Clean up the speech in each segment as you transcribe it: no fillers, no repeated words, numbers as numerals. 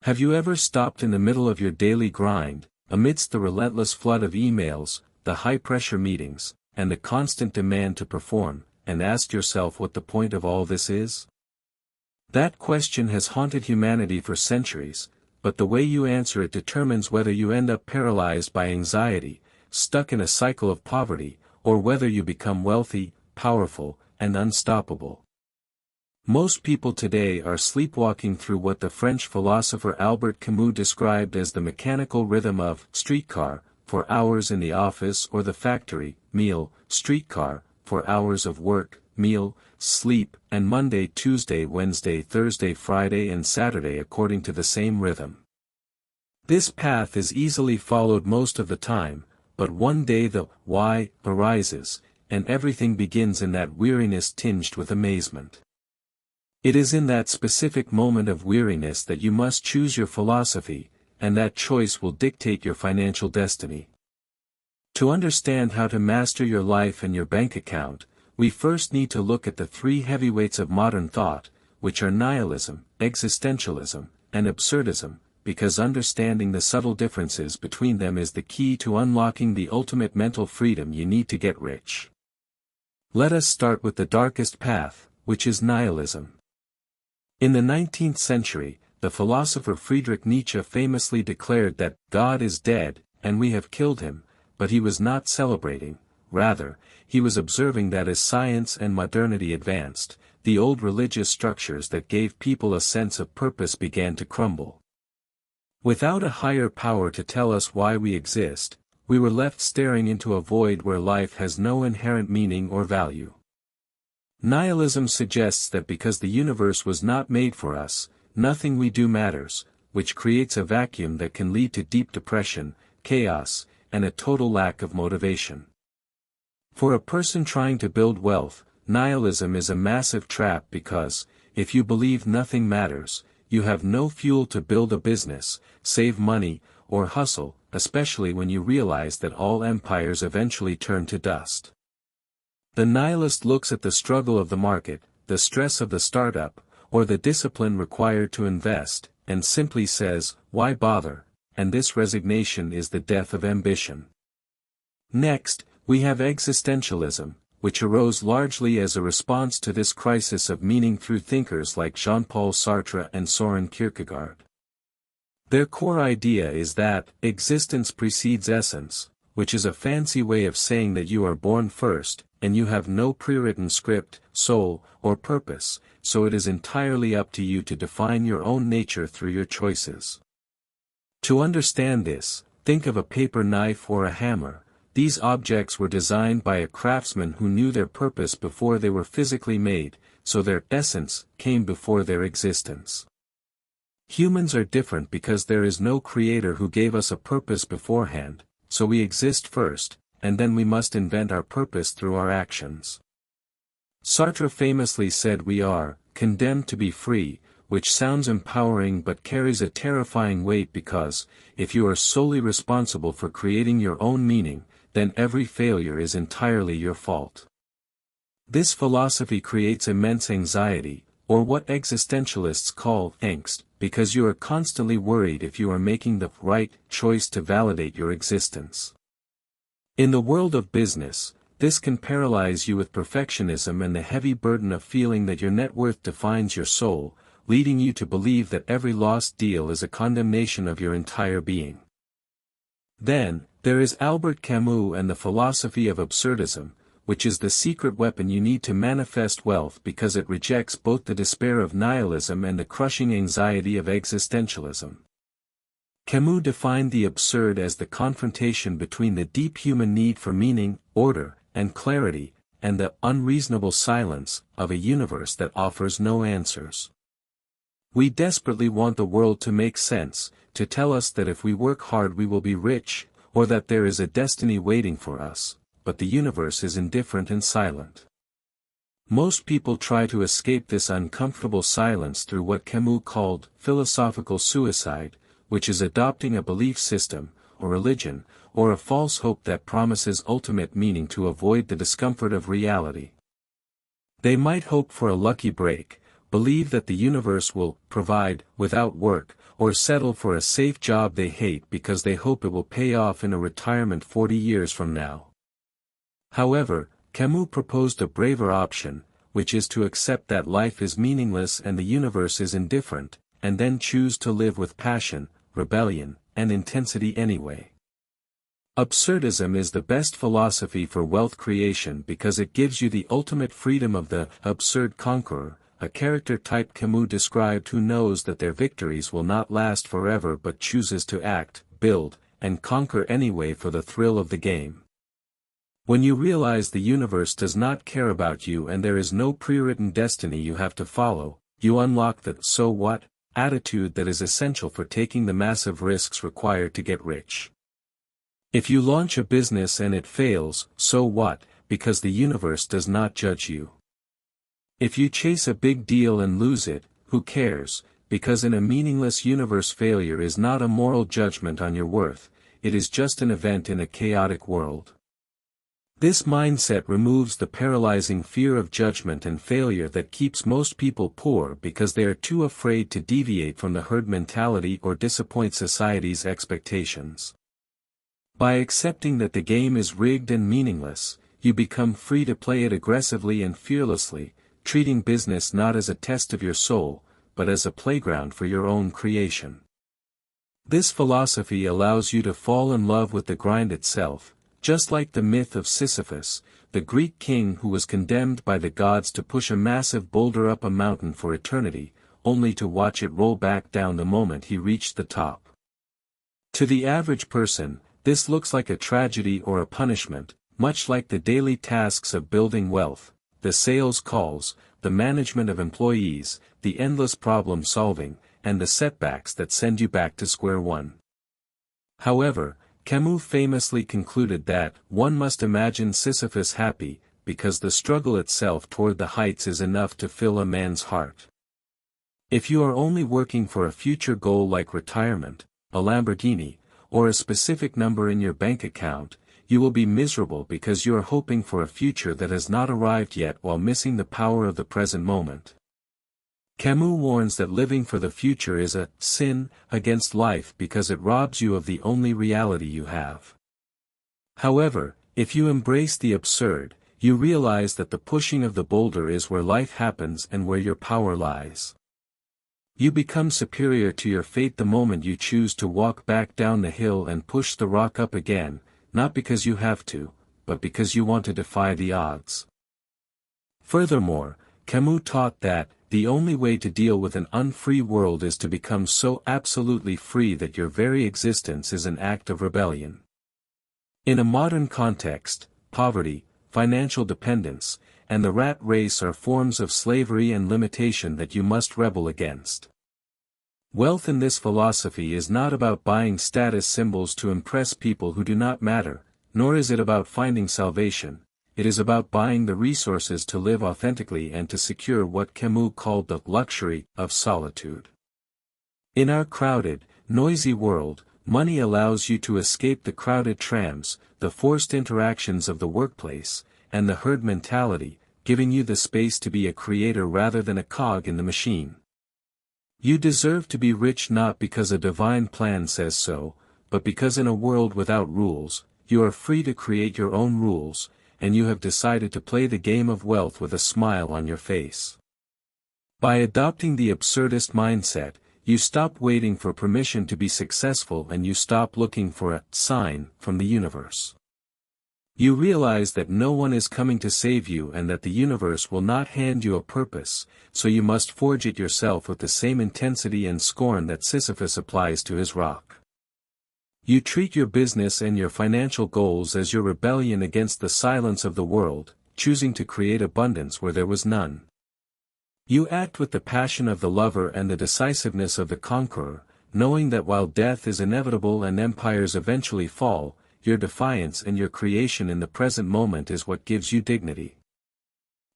Have you ever stopped in the middle of your daily grind, amidst the relentless flood of emails, the high-pressure meetings, and the constant demand to perform, and asked yourself what the point of all this is? That question has haunted humanity for centuries, but the way you answer it determines whether you end up paralyzed by anxiety, stuck in a cycle of poverty, or whether you become wealthy, powerful, and unstoppable. Most people today are sleepwalking through what the French philosopher Albert Camus described as the mechanical rhythm of streetcar, for hours in the office or the factory, meal, streetcar, for hours of work, meal, sleep, and Monday, Tuesday, Wednesday, Thursday, Friday and Saturday according to the same rhythm. This path is easily followed most of the time, but one day the why arises, and everything begins in that weariness tinged with amazement. It is in that specific moment of weariness that you must choose your philosophy, and that choice will dictate your financial destiny. To understand how to master your life and your bank account, we first need to look at the three heavyweights of modern thought, which are nihilism, existentialism, and absurdism, because understanding the subtle differences between them is the key to unlocking the ultimate mental freedom you need to get rich. Let us start with the darkest path, which is nihilism. In the 19th century, the philosopher Friedrich Nietzsche famously declared that God is dead, and we have killed him, but he was not celebrating, rather, he was observing that as science and modernity advanced, the old religious structures that gave people a sense of purpose began to crumble. Without a higher power to tell us why we exist, we were left staring into a void where life has no inherent meaning or value. Nihilism suggests that because the universe was not made for us, nothing we do matters, which creates a vacuum that can lead to deep depression, chaos, and a total lack of motivation. For a person trying to build wealth, nihilism is a massive trap because, if you believe nothing matters, you have no fuel to build a business, save money, or hustle, especially when you realize that all empires eventually turn to dust. The nihilist looks at the struggle of the market, the stress of the startup, or the discipline required to invest, and simply says, "Why bother?" And this resignation is the death of ambition. Next, we have existentialism, which arose largely as a response to this crisis of meaning through thinkers like Jean-Paul Sartre and Soren Kierkegaard. Their core idea is that existence precedes essence, which is a fancy way of saying that you are born first, and you have no pre-written script, soul, or purpose, so it is entirely up to you to define your own nature through your choices. To understand this, think of a paper knife or a hammer. These objects were designed by a craftsman who knew their purpose before they were physically made, so their essence came before their existence. Humans are different because there is no creator who gave us a purpose beforehand, so we exist first, and then we must invent our purpose through our actions. Sartre famously said we are condemned to be free, which sounds empowering but carries a terrifying weight because, if you are solely responsible for creating your own meaning, then every failure is entirely your fault. This philosophy creates immense anxiety, or what existentialists call angst, because you are constantly worried if you are making the right choice to validate your existence. In the world of business, this can paralyze you with perfectionism and the heavy burden of feeling that your net worth defines your soul, leading you to believe that every lost deal is a condemnation of your entire being. Then, there is Albert Camus and the philosophy of absurdism, which is the secret weapon you need to manifest wealth because it rejects both the despair of nihilism and the crushing anxiety of existentialism. Camus defined the absurd as the confrontation between the deep human need for meaning, order, and clarity, and the unreasonable silence of a universe that offers no answers. We desperately want the world to make sense, to tell us that if we work hard we will be rich, or that there is a destiny waiting for us, but the universe is indifferent and silent. Most people try to escape this uncomfortable silence through what Camus called philosophical suicide, which is adopting a belief system, or religion, or a false hope that promises ultimate meaning to avoid the discomfort of reality. They might hope for a lucky break, believe that the universe will provide without work, or settle for a safe job they hate because they hope it will pay off in a retirement 40 years from now. However, Camus proposed a braver option, which is to accept that life is meaningless and the universe is indifferent, and then choose to live with passion, rebellion, and intensity anyway. Absurdism is the best philosophy for wealth creation because it gives you the ultimate freedom of the absurd conqueror, a character type Camus described who knows that their victories will not last forever but chooses to act, build, and conquer anyway for the thrill of the game. When you realize the universe does not care about you and there is no pre-written destiny you have to follow, you unlock the "so what" attitude that is essential for taking the massive risks required to get rich. If you launch a business and it fails, so what, because the universe does not judge you. If you chase a big deal and lose it, who cares, because in a meaningless universe failure is not a moral judgment on your worth, it is just an event in a chaotic world. This mindset removes the paralyzing fear of judgment and failure that keeps most people poor because they are too afraid to deviate from the herd mentality or disappoint society's expectations. By accepting that the game is rigged and meaningless, you become free to play it aggressively and fearlessly, treating business not as a test of your soul, but as a playground for your own creation. This philosophy allows you to fall in love with the grind itself, just like the myth of Sisyphus, the Greek king who was condemned by the gods to push a massive boulder up a mountain for eternity, only to watch it roll back down the moment he reached the top. To the average person, this looks like a tragedy or a punishment, much like the daily tasks of building wealth, the sales calls, the management of employees, the endless problem solving, and the setbacks that send you back to square one. However, Camus famously concluded that one must imagine Sisyphus happy, because the struggle itself toward the heights is enough to fill a man's heart. If you are only working for a future goal like retirement, a Lamborghini, or a specific number in your bank account, you will be miserable because you are hoping for a future that has not arrived yet while missing the power of the present moment. Camus warns that living for the future is a sin against life because it robs you of the only reality you have. However, if you embrace the absurd, you realize that the pushing of the boulder is where life happens and where your power lies. You become superior to your fate the moment you choose to walk back down the hill and push the rock up again, not because you have to, but because you want to defy the odds. Furthermore, Camus taught that, the only way to deal with an unfree world is to become so absolutely free that your very existence is an act of rebellion. In a modern context, poverty, financial dependence, and the rat race are forms of slavery and limitation that you must rebel against. Wealth in this philosophy is not about buying status symbols to impress people who do not matter, nor is it about finding salvation. It is about buying the resources to live authentically and to secure what Camus called the luxury of solitude. In our crowded, noisy world, money allows you to escape the crowded trams, the forced interactions of the workplace, and the herd mentality, giving you the space to be a creator rather than a cog in the machine. You deserve to be rich not because a divine plan says so, but because in a world without rules, you are free to create your own rules, and you have decided to play the game of wealth with a smile on your face. By adopting the absurdist mindset, you stop waiting for permission to be successful and you stop looking for a sign from the universe. You realize that no one is coming to save you and that the universe will not hand you a purpose, so you must forge it yourself with the same intensity and scorn that Sisyphus applies to his rock. You treat your business and your financial goals as your rebellion against the silence of the world, choosing to create abundance where there was none. You act with the passion of the lover and the decisiveness of the conqueror, knowing that while death is inevitable and empires eventually fall, your defiance and your creation in the present moment is what gives you dignity.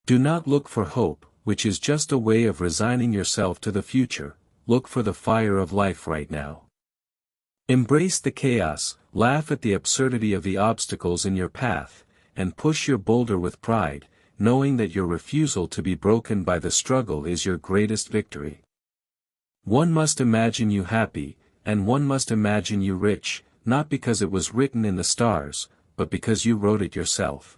Do not look for hope, which is just a way of resigning yourself to the future. Look for the fire of life right now. Embrace the chaos, laugh at the absurdity of the obstacles in your path, and push your boulder with pride, knowing that your refusal to be broken by the struggle is your greatest victory. One must imagine you happy, and one must imagine you rich, not because it was written in the stars, but because you wrote it yourself.